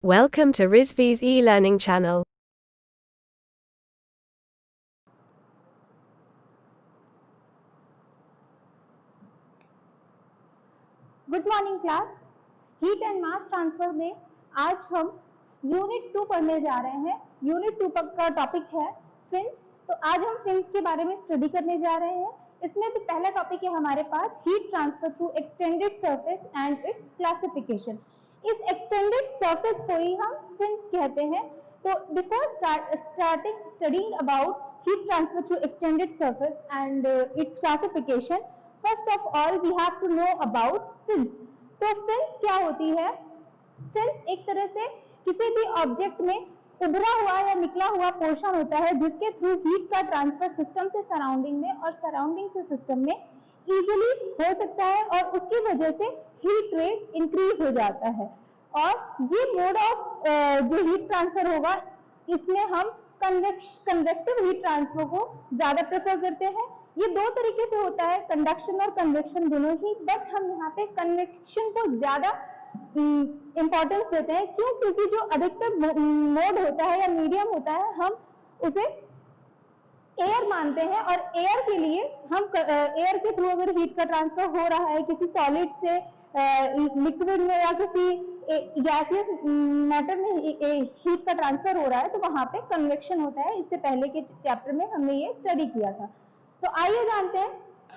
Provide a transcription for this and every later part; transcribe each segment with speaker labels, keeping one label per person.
Speaker 1: Welcome to Rizvi's e-learning channel.
Speaker 2: Good morning class. Heat and mass transfer में आज हम unit 2 पढ़ने जा रहे हैं। यूनिट 2 का टॉपिक है फिन्स। तो आज हम फिन्स के बारे में स्टडी करने जा रहे हैं। इसमें तो पहला टॉपिक है हमारे पास heat transfer through extended surface and its classification. इस एक्सटेंडेड सरफेस को ही हम फिन्स कहते हैं। तो before starting studying about heat transfer through extended surface and its classification, first of all we have to know about fins. तो fins क्या होती है? fins एक तरह से किसी भी ऑब्जेक्ट में उभरा हुआ या निकला हुआ पोर्शन होता है जिसके थ्रू हीट का ट्रांसफर सिस्टम से सराउंडिंग में और सराउंडिंग से सिस्टम में इजीली हो सकता है और उसकी वजह से हीट रेट इंक्रीज हो जाता है। और ये मोड ऑफ जो हीट ट्रांसफर होगा इसमें हम कन्वेक्टिव हीट ट्रांसफर को ज्यादा प्रेफर करते हैं। ये दो तरीके से होता है, कंडक्शन और कन्वेक्शन दोनों ही, बट हम यहाँ पे कन्वेक्शन को ज्यादा इंपॉर्टेंस देते हैं। क्यों? क्योंकि जो अधिकतर मोड होता है या मीडियम होता है हम उसे एयर मानते हैं और एयर के लिए हम एयर के थ्रू अगर हीट का ट्रांसफर हो रहा है किसी सॉलिड से लिक्विड में या किसी गैसियस मैटर में हीट का ट्रांसफर हो रहा है तो वहां पे कन्वेक्शन होता है। इससे पहले के चैप्टर में हमने ये स्टडी किया था। तो आइए जानते हैं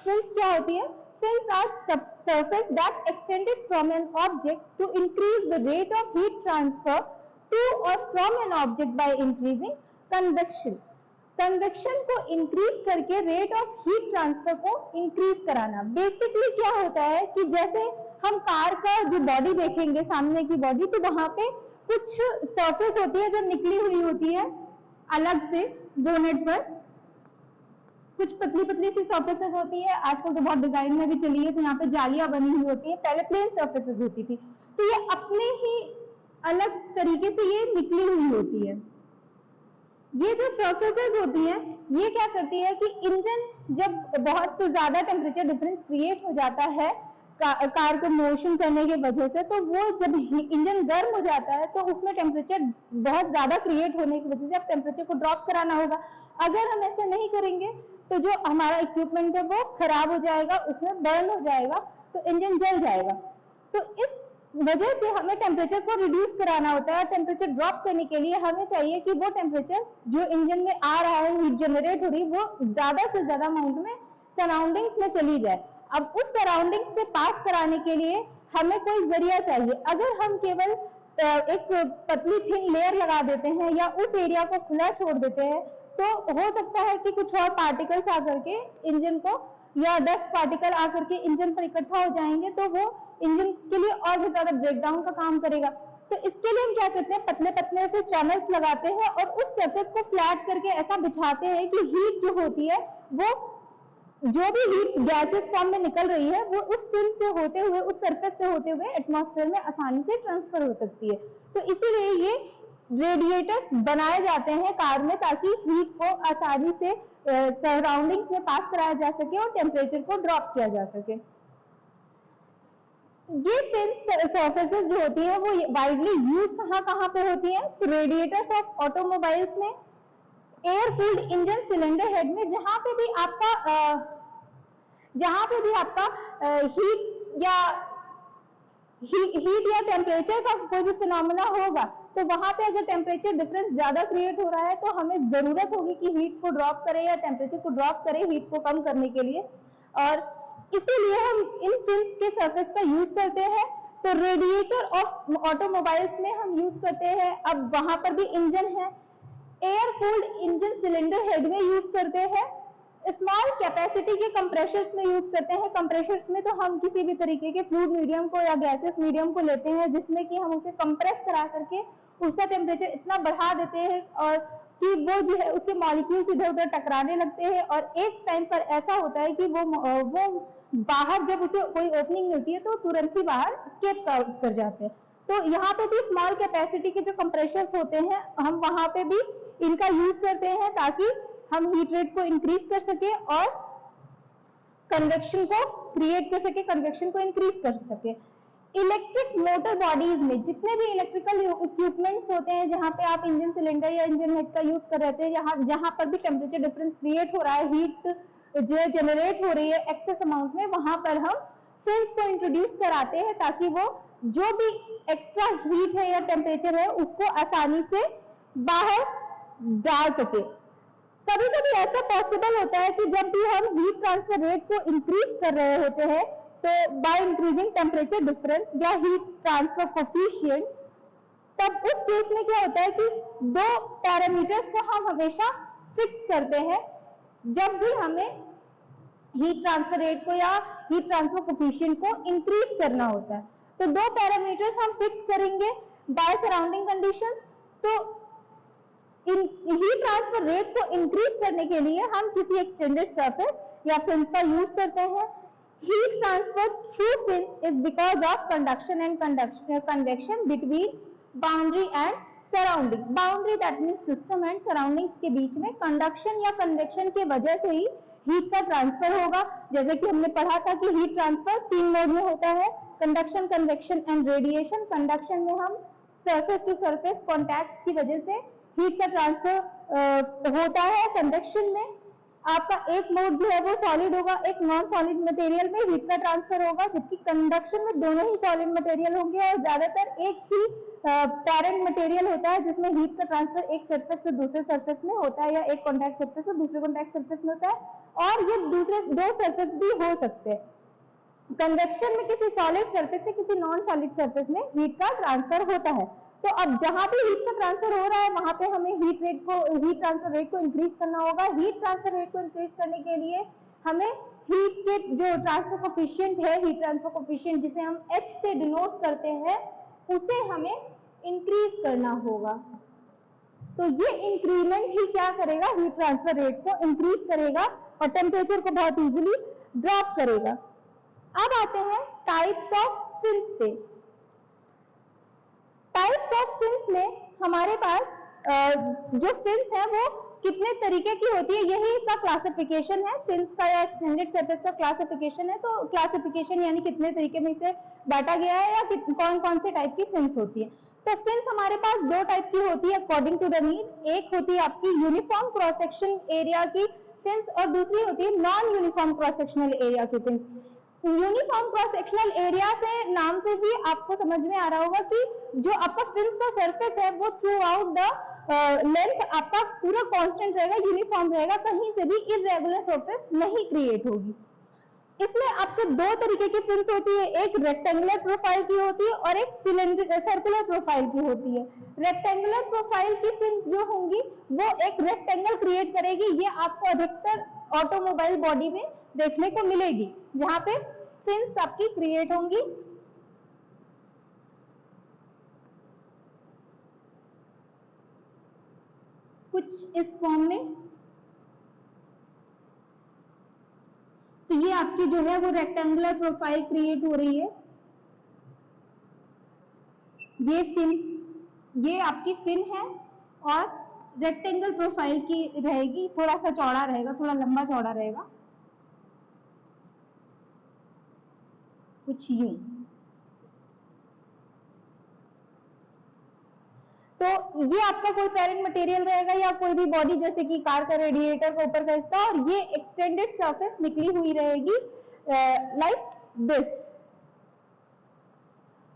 Speaker 2: फिन्स क्या होती है। Fins are surface that extended from an object to increase the rate of heat transfer to or from an object by increasing convection. Convection को इंक्रीज करके रेट ऑफ हीट ट्रांसफर को इंक्रीज कराना। Basically क्या होता है कि जैसे हम कार का जो बॉडी देखेंगे, सामने की बॉडी, तो वहां पे कुछ सरफेस होती है जो निकली हुई होती है अलग से बोनेट पर, कुछ पतली पतली सी सरफेसेस होती है। आजकल तो बहुत डिजाइन में भी चली है तो यहाँ पे जालियां बनी हुई होती है, पहले प्लेन सरफेसेस होती थी। तो ये अपने ही अलग तरीके से ये निकली हुई होती है। ये जो सरफेसेस होती हैं ये क्या करती है कि इंजन जब बहुत ज्यादा टेम्परेचर डिफरेंस क्रिएट हो जाता है कार को मोशन करने की वजह से, तो वो जब इंजन गर्म हो जाता है तो उसमें टेम्परेचर बहुत ज्यादा क्रिएट होने की वजह से अब टेम्परेचर को ड्रॉप कराना होगा। अगर हम ऐसा नहीं करेंगे तो जो हमारा इक्विपमेंट है वो खराब हो जाएगा, उसमें बर्न हो जाएगा, तो इंजन जल जाएगा। तो इस वजह से हमें टेम्परेचर को रिड्यूस कराना होता है। टेम्परेचर ड्रॉप करने के लिए हमें चाहिए कि वो टेम्परेचर जो इंजन में आ रहा है, हीट जनरेट हो रही, वो ज्यादा से ज्यादा अमाउंट में सराउंडिंग्स में चली जाए। अब उस सराउंडिंग्स से पास कराने के लिए हमें कोई जरिया चाहिए। अगर हम केवल एक पतली थिन लेयर लगा देते हैं या उस एरिया को खुला छोड़ देते हैं तो हो सकता है कि कुछ और पार्टिकल्स आकर के इंजन को या डस्ट पार्टिकल आकर के इंजन पर इकट्ठा हो जाएंगे तो वो इंजन के लिए और भी ज्यादा ब्रेकडाउन का काम करेगा। तो इसके लिए हम क्या करते हैं, पतले पतले से चैनल्स लगाते हैं और उस सरफेस को फ्लैट करके ऐसा बिछाते हैं कि हीट जो होती है वो जो भी हीट गैसेस फॉर्म में निकल रही है वो उस फिल्म से होते हुए, उस सरफेस से होते हुए एटमॉस्फेयर में आसानी से ट्रांसफर हो सकती है। तो इसीलिए ये रेडिएटर्स बनाए जाते हैं कार में ताकि हीट को आसानी से सराउंडिंग्स में पास कराया जा सके और टेम्परेचर को ड्रॉप किया जा सके। ये फिन सरफेसेस जो होती है वो वाइडली यूज कहाँ पे होती है? तो रेडिएटर्स ऑफ ऑटोमोबाइल्स में, air cooled engine cylinder head में, जहां पे भी आपका हीट या टेम्परेचर का कोई भी फिनोमेना होगा तो वहां पे अगर टेम्परेचर डिफरेंस ज्यादा क्रिएट हो रहा है तो हमें जरूरत होगी कि हीट को ड्रॉप करें या टेम्परेचर को ड्रॉप करें हीट को कम करने के लिए, और इसीलिए हम इन फिन्स के सरफेस का यूज करते हैं। तो रेडिएटर ऑफ ऑटोमोबाइल्स में हम यूज करते हैं, अब वहां पर भी इंजन है। Air cooled engine cylinder head में यूज करते हैं। स्मॉल कैपेसिटी के कंप्रेशर्स में यूज करते हैं। कंप्रेशर्स में तो हम किसी भी तरीके के फ्लूइड मीडियम को या गैसेस मीडियम को लेते हैं जिसमें कि हम उसे कंप्रेस करा करके उसका टेम्परेचर इतना बढ़ा देते हैं और कि वो जो है उसके मॉलिक्यूल्स इधर उधर टकराने लगते हैं और एक टाइम पर ऐसा होता है कि वो बाहर जब उसे कोई ओपनिंग मिलती है तो तुरंत ही बाहर स्केप कर जाते हैं। तो यहाँ पे भी स्मॉल कैपेसिटी के जो कंप्रेशर्स होते हैं हम वहां पे भी इनका यूज करते हैं ताकि हम हीट रेट को इंक्रीज कर सके और कन्वेक्शन को क्रिएट कर सके, कन्वेक्शन को इंक्रीज कर सके। इलेक्ट्रिक मोटर बॉडीज में जितने भी इलेक्ट्रिकल इक्विपमेंट्स होते हैं, जहां पे आप इंजन सिलेंडर या इंजन हेड का यूज कर रहे थे, जहां पर भी टेम्परेचर डिफरेंस क्रिएट हो रहा है, हीट जो है जनरेट हो रही है एक्सेस अमाउंट में, वहां पर हम फिन्स को इंट्रोड्यूस कराते हैं ताकि वो जो भी एक्स्ट्रा हीट है या टेम्परेचर है उसको आसानी से बाहर डाल सके। कभी कभी ऐसा पॉसिबल होता है कि जब भी हम हीट ट्रांसफर रेट को इंक्रीज कर रहे होते हैं, तो बाय इंक्रीजिंग टेम्परेचर डिफरेंस या हीट ट्रांसफर कोफिशिएंट, तब उस केस में क्या होता है कि दो पैरामीटर्स को हम हमेशा फिक्स करते हैं जब भी हमें हीट ट्रांसफर रेट को या हीट ट्रांसफर कोफिशिएंट को इंक्रीज करना होता है। तो दो पैरामीटर्स हम फिक्स करेंगे बाय सराउंडिंग कंडीशंस। तो हीट ट्रांसफर रेट को इंक्रीज करने के लिए हम किसी एक्सटेंडेड सरफेस या फिन्स का यूज करते हैं। Heat transfer through fins is because of conduction and convection between boundary and surrounding. Boundary that means system and surroundings के बीच में कंडक्शन या कन्वेक्शन की वजह से ही हीट का ट्रांसफर होगा। जैसे कि हमने पढ़ा था कि हीट ट्रांसफर 3 मोड में होता है, conduction, convection and radiation. Conduction में हम सरफेस टू सरफेस कॉन्टैक्ट की वजह से हीट का ट्रांसफर होता है। कन्वेक्शन में आपका एक मोड जो है वो सॉलिड होगा, एक नॉन सॉलिड मटेरियल में हीट का ट्रांसफर होगा, जबकि कंडक्शन में दोनों ही सॉलिड मटेरियल होंगे और ज्यादातर एक ही पैरेंट मटेरियल होता है जिसमें हीट का ट्रांसफर एक सरफेस से दूसरे सरफेस में होता है या एक कॉन्टैक्ट सरफेस से दूसरे कॉन्टैक्ट सरफेस में होता है, और ये दूसरे दो सरफेस भी हो सकते हैं। कन्वेक्शन में किसी सॉलिड सरफेस से किसी नॉन सॉलिड सरफेस में हीट का ट्रांसफर होता है। तो अब जहां भी हीट का ट्रांसफर हो रहा है वहां पे हमें हीट ट्रांसफर रेट को इंक्रीज करना होगा। हीट ट्रांसफर रेट को इंक्रीज करने के लिए हमें हीट के जो ट्रांसफर कोफिशिएंट है, हीट ट्रांसफर कोफिशिएंट जिसे हम H से डिनोट करते हैं, उसे हमें इंक्रीज करना होगा। तो ये इंक्रीमेंट ही क्या करेगा, हीट ट्रांसफर रेट को इंक्रीज करेगा और टेम्परेचर को बहुत इजीली ड्रॉप करेगा। अब आते हैं टाइप्स ऑफ फिन्स पे। टाइप्स ऑफ फिन्स में हमारे पास जो फिन्स है वो कितने तरीके की होती है, यही इसका क्लासिफिकेशन है। फिन्स का या एक्सटेंडेड सरफेस का क्लासिफिकेशन है। तो क्लासिफिकेशन यानी कितने तरीके में इसे बांटा गया है या कौन कौन से टाइप की फिन्स होती है। तो फिन्स हमारे पास दो टाइप की होती है अकॉर्डिंग टू द नीड। एक होती है आपकी यूनिफॉर्म क्रॉस सेक्शन एरिया की फिन्स और दूसरी होती है non uniform cross sectional area की fins. Uniform cross sectional area से नाम से ही आपको समझ में आ रहा होगा कि जो आपका फिन्स का सरफेस है वो थ्रू आउट द लेंथ आपका पूरा कांस्टेंट रहेगा, यूनिफॉर्म रहेगा, कहीं से भी इरेगुलर सरफेस नहीं क्रिएट होगी। इसमें आपको दो तरीके की फिन्स होती है, एक रेक्टेंगुलर प्रोफाइल की होती है और एक सर्कुलर प्रोफाइल की होती है। रेक्टेंगुलर प्रोफाइल की फिन्स जो होंगी वो एक रेक्टेंगल क्रिएट करेगी। ये आपको अधिकतर ऑटोमोबाइल बॉडी में देखने को मिलेगी, जहां पे फिन्स आपकी क्रिएट होंगी। कुछ इस फॉर्म में। तो ये आपकी जो है वो रेक्टेंगुलर प्रोफाइल क्रिएट हो रही है। ये फिन, ये आपकी फिन है और रेक्टेंगल प्रोफाइल की रहेगी, थोड़ा सा चौड़ा रहेगा, थोड़ा लंबा चौड़ा रहेगा, कुछ यूं। तो ये आपका कोई पेरेंट मटेरियल रहेगा या कोई भी बॉडी, जैसे कि कार का रेडिएटर का ऊपर का हिस्सा, और ये एक्सटेंडेड सरफेस निकली हुई रहेगी लाइक दिस।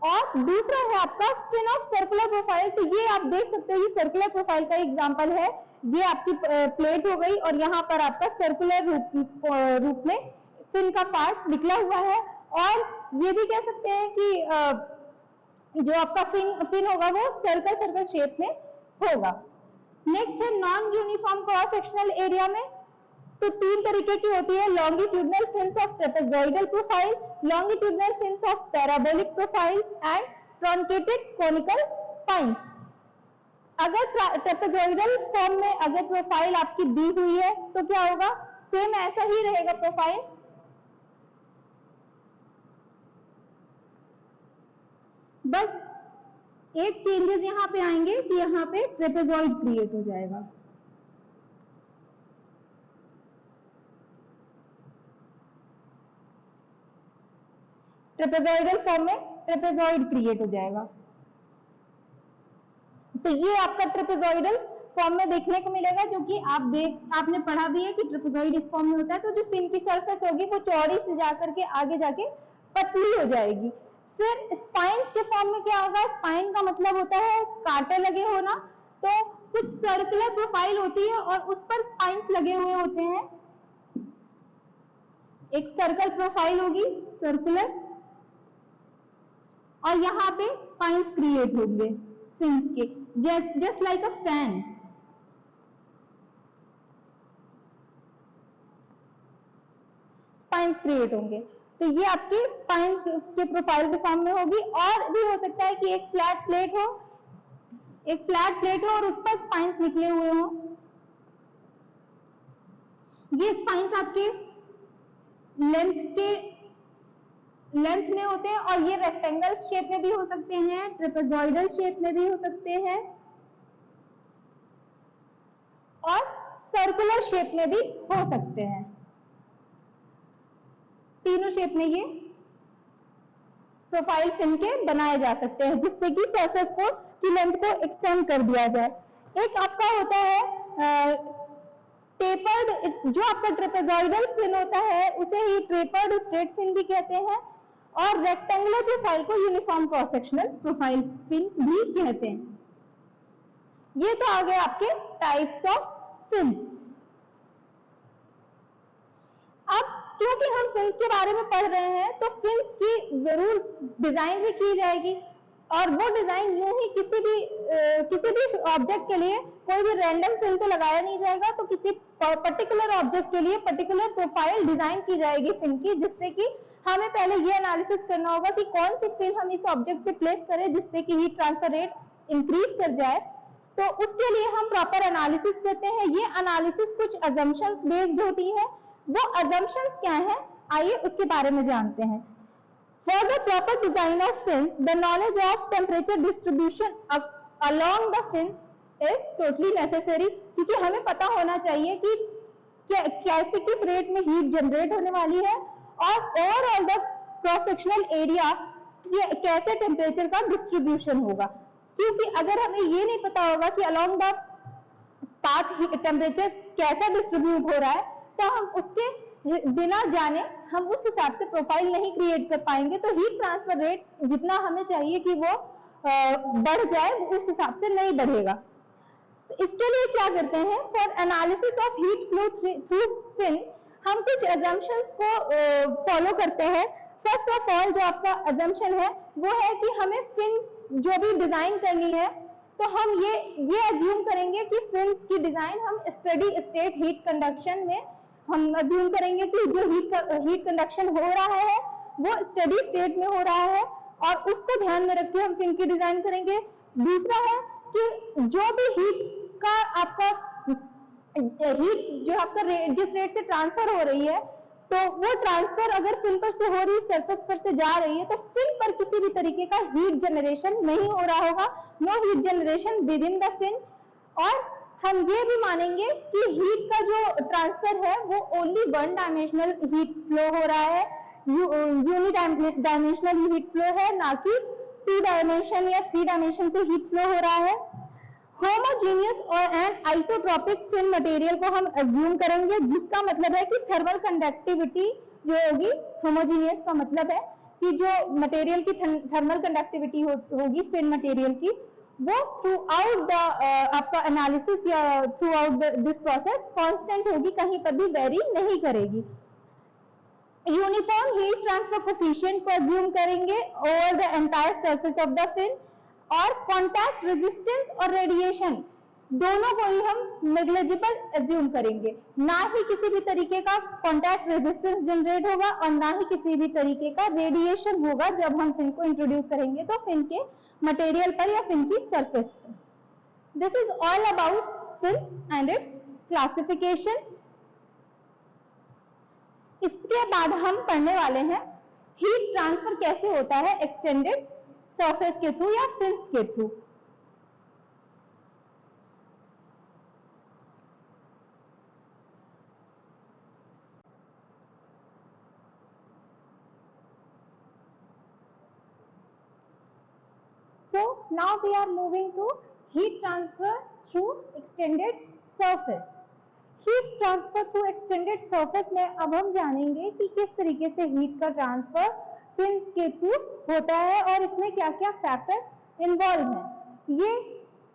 Speaker 2: और दूसरा है आपका फिन ऑफ सर्कुलर प्रोफाइल। तो ये आप देख सकते हैं, ये सर्कुलर प्रोफाइल का एग्जांपल है। ये आपकी प्लेट हो गई और यहाँ पर आपका सर्कुलर रूप में फिन का पार्ट निकला हुआ है। और ये भी कह सकते हैं कि जो आपका फिन होगा वो सर्कल शेप में होगा। नेक्स्ट है non uniform cross sectional area में। तो तीन तरीके की होती है, longitudinal fins of trapezoidal profile, longitudinal fins of parabolic profile and truncated conical spine. अगर ट्रेपेजॉइडल फॉर्म में अगर प्रोफाइल आपकी दी हुई है तो क्या होगा, सेम ऐसा ही रहेगा प्रोफाइल। बस एक चेंजेस यहां पे आएंगे कि यहां पे ट्रेपेजॉइड क्रिएट हो जाएगा। ट्रेपेजॉइडल फॉर्म में ट्रेपेजॉइड क्रिएट हो जाएगा। तो ये आपका ट्रेपेजॉइडल फॉर्म में देखने को मिलेगा, जो कि आपने पढ़ा भी है कि ट्रेपेजॉइड इस फॉर्म में होता है। तो जो फिन की सरफेस होगी वो चौड़ी से जाकर के आगे जाके पतली हो जाएगी। फिर स्पाइन्स के फॉर्म में क्या होगा, स्पाइन का मतलब होता है कांटे लगे होना। तो कुछ सर्कुलर प्रोफाइल होती है और उस पर स्पाइन्स लगे हुए होते हैं। एक सर्कल प्रोफाइल होगी, सर्कुलर, और यहाँ पे स्पाइन्स क्रिएट होंगे फिन्स के, just like a fan. Spines create होंगे। तो ये आपके स्पाइन के प्रोफाइल के फॉर्म में होगी। और भी हो सकता है कि एक फ्लैट प्लेट हो, एक फ्लैट प्लेट हो और उस पर स्पाइन्स निकले हुए हों। ये स्पाइन्स आपके लेंथ में होते हैं, और ये रेक्टेंगल शेप में भी हो सकते हैं, ट्रेपेजॉइडल शेप में भी हो सकते हैं, और सर्कुलर शेप में भी हो सकते हैं। तीनों शेप में ये प्रोफाइल फिन के बनाए जा सकते हैं, जिससे कि सरफेस को की लेंथ को एक्सटेंड कर दिया जाए। एक आपका होता है टेपर्ड, जो आपका ट्रेपेजॉइडल फिन होता है उसे ही टेपर्ड स्ट्रेट फिन भी कहते हैं, और रेक्टेंगुलर प्रोफाइल को uniform cross sectional profile fin भी कहते हैं। ये तो आ गए आपके टाइप्स ऑफ फिन। अब क्योंकि हम फिन्स के बारे में पढ़ रहे हैं, तो फिन्स की जरूर डिजाइन भी की जाएगी, और वो डिजाइन यूं ही किसी भी ऑब्जेक्ट के लिए कोई भी रैंडम फिन तो लगाया नहीं जाएगा। तो किसी पर्टिकुलर ऑब्जेक्ट के लिए पर्टिकुलर प्रोफाइल डिजाइन की जाएगी फिन की, जिससे कि हमें पहले ये एनालिसिस करना होगा कि कौन सी फिन हम इस ऑब्जेक्ट पे प्लेस करें जिससे कि हीट ट्रांसफर रेट इंक्रीज कर जाए। तो उसके लिए हम प्रॉपर एनालिसिस करते हैं। ये एनालिसिस कुछ अजम्पशंस बेस्ड होती है। वो अजम्पशंस क्या है, आइए उसके बारे में जानते हैं। For the proper design of fins, the knowledge of temperature distribution along the fin is totally necessary, क्योंकि हमें पता होना चाहिए कि कैसे किस रेट में हीट जनरेट होने वाली है, और overall the cross sectional area कैसे टेम्परेचर का डिस्ट्रीब्यूशन होगा। क्योंकि अगर हमें ये नहीं पता होगा कि अलोंग द पाथ टेम्परेचर कैसा डिस्ट्रीब्यूट हो रहा है, तो हम उसके बिना जाने हम उस हिसाब से प्रोफाइल नहीं क्रिएट कर पाएंगे। तो हीट ट्रांसफर रेट जितना हमें चाहिए कि वो बढ़ जाए, उस हिसाब से नहीं बढ़ेगा। तो इसके लिए क्या करते हैं, for analysis of heat flow through fin हम कुछ अजम्पशंस को फॉलो करते हैं। फर्स्ट ऑफ ऑल जो आपका अजम्पशन है वो है कि हमें फिन जो भी डिजाइन करनी है, तो हम ये अज्यूम करेंगे कि फिन की डिजाइन हम स्टडी स्टेट हीट कंडक्शन में हम अज्यूम करेंगे कि जो हीट कंडक्शन हो रहा है वो स्टडी स्टेट में हो रहा है, और उसको ध्यान में रख के हम फिन की डिजाइन करेंगे। दूसरा है कि जो भी हीट का आपका हीट जो आपका जिस रेट से ट्रांसफर हो रही है, तो वो ट्रांसफर अगर फिन पर से हो रही, सरफेस पर से जा रही है, तो फिन पर किसी भी तरीके का हीट जनरेशन नहीं हो रहा होगा, no heat generation within the fin. और हम ये भी मानेंगे कि हीट का जो ट्रांसफर है वो only one dimensional heat flow हो रहा है, यूनि डायमेंशनल हीट फ्लो है, ना कि 2 डायमेंशन या 3 डायमेंशन पे हीट फ्लो हो रहा है। होमोजीनियस और एंड आइसोट्रोपिक फिन मटेरियल को हम अज्यूम करेंगे, जिसका मतलब है कि थर्मल कंडक्टिविटी जो होगी, होमोजीनियस का मतलब है कि जो मटेरियल की थर्मल कंडक्टिविटी होगी फिन मटेरियल की, वो थ्रू आउट द आपका एनालिसिस या throughout this process constant होगी, कहीं पर भी वेरी नहीं करेगी। यूनिफॉर्म हीट ट्रांसफर कोफिशिएंट को अज्यूम करेंगे over the entire surface of the fin, और कॉन्टैक्ट रेजिस्टेंस और रेडिएशन दोनों को ही हम नेग्लिजिबल अज्यूम करेंगे। ना ही किसी भी तरीके का कॉन्टैक्ट रेजिस्टेंस जनरेट होगा, और ना ही किसी भी तरीके का रेडिएशन होगा जब हम फिन को इंट्रोड्यूस करेंगे तो फिन के मटेरियल पर या फिन की सरफेस पर। This is all about fin and its classification. इसके बाद हम पढ़ने वाले हैं हीट ट्रांसफर कैसे होता है एक्सटेंडेड सरफेस के थ्रू या फिन्स के through. So now we are moving to heat transfer through extended surface. Heat transfer through extended surface में अब हम जानेंगे कि किस तरीके से हीट का ट्रांसफर फिन्स के थ्रू होता है और इसमें क्या क्या फैक्टर्स इन्वॉल्व हैं। ये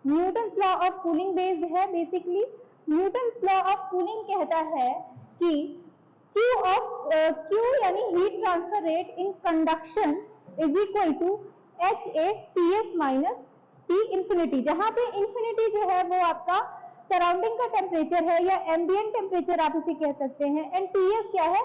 Speaker 2: Newton's law of cooling based है। Basically Newton's law of cooling कहता है कि Q यानी heat transfer rate in conduction is equal to HATS minus T infinity, जहां पे इंफिनिटी जो है वो आपका सराउंडिंग का टेम्परेचर है या एम्बिएंट टेम्परेचर आप इसे कह सकते हैं, एंड टीएस क्या है,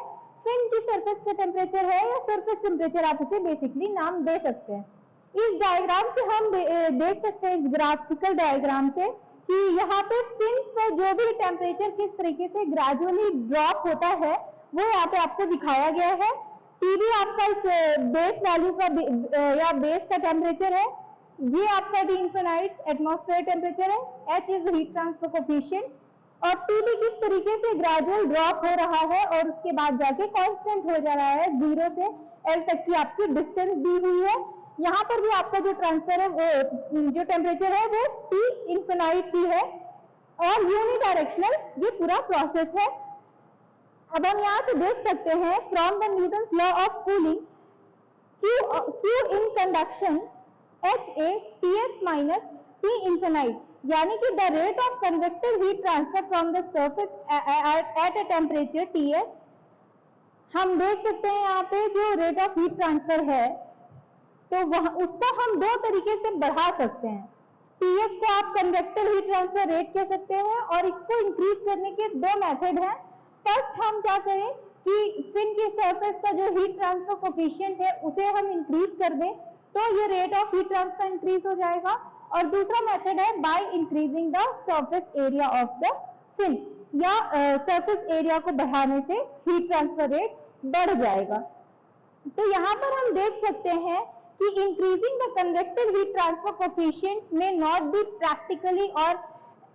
Speaker 2: फिन की सरफेस का टेम्परेचर है या सरफेस टेम्परेचर आप इसे बेसिकली नाम दे सकते हैं। इस डायग्राम से हम देख सकते हैं, इस ग्राफिकल डायग्राम से, कि यहाँ पे फिन्स पर जो भी टेम्परेचर किस तरीके से ग्रेजुअली ड्रॉप होता है वो यहाँ पे आपको दिखाया गया है। टीबी आपका इस बेस वैल्यू का या बेस का टेम्परेचर है, ये आपका डी इनफिनाइट एटमॉस्फेयर टेम्परेचर है, H is heat transfer coefficient, और TB किस तरीके से ग्रेजुअल ड्रॉप हो रहा है और उसके बाद जाके कांस्टेंट हो जा रहा है, 0 से L तक की आपकी डिस्टेंस दी हुई है। यहाँ पर भी आपका जो ट्रांसफर है वो जो टेम्परेचर है वो T इनफिनाइट ही है और यूनिडायरेक्शनल ये पूरा प्रोसेस है। अब हम यहाँ से देख सकते हैं from the Newton's law of cooling, Q in conduction HATS minus T infinite, यानी कि the rate of convective heat transfer from the surface at a temperature TS, हम देख सकते हैं यहाँ पे जो rate of heat transfer है तो वह उसको हम दो तरीके से बढ़ा सकते हैं। TS को आप convective heat transfer rate कह सकते हैं और इसको इंक्रीज करने के दो मेथड हैं। फर्स्ट हम क्या करें कि फिन की सरफेस का जो हीट ट्रांसफर कोफिशिएंट है उसे हम इंक्रीज कर दें तो ये rate of heat transfer increase हो जाएगा, और दूसरा मेथड है by increasing the surface area of the fin, या सरफेस एरिया को बढ़ाने से हीट ट्रांसफर रेट बढ़ जाएगा। तो यहाँ पर हम देख सकते हैं कि increasing the convective heat transfer coefficient में नॉट बी प्रैक्टिकली और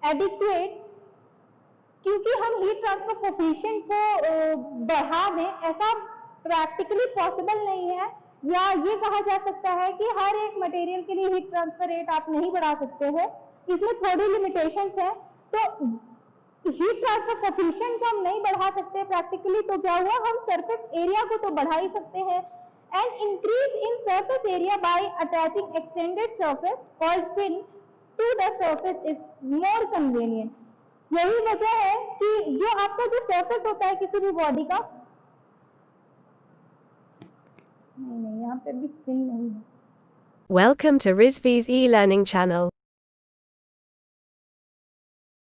Speaker 2: एडिक्वेट, क्योंकि हम हीट ट्रांसफर कोफिशिएंट को बढ़ा दें ऐसा प्रैक्टिकली पॉसिबल नहीं है, या ये कहा जा सकता है कि हर एक मटेरियल के लिए हीट ट्रांसफर रेट आप नहीं बढ़ा सकते हैं, इसमें थोड़ी लिमिटेशंस है। तो हीट ट्रांसफर कोफिशिएंट को हम नहीं बढ़ा सकते प्रैक्टिकली, तो क्या हुआ, हम सरफेस एरिया को तो बढ़ा ही सकते हैं, and increase in surface area by attaching extended surface called fin to the surface is more convenient. यही वजह है कि जो आपका जो सरफेस होता है किसी भी बॉडी का, नहीं यहाँ पे भी फिन नहीं है।
Speaker 1: Welcome to Rizvi's e-learning channel.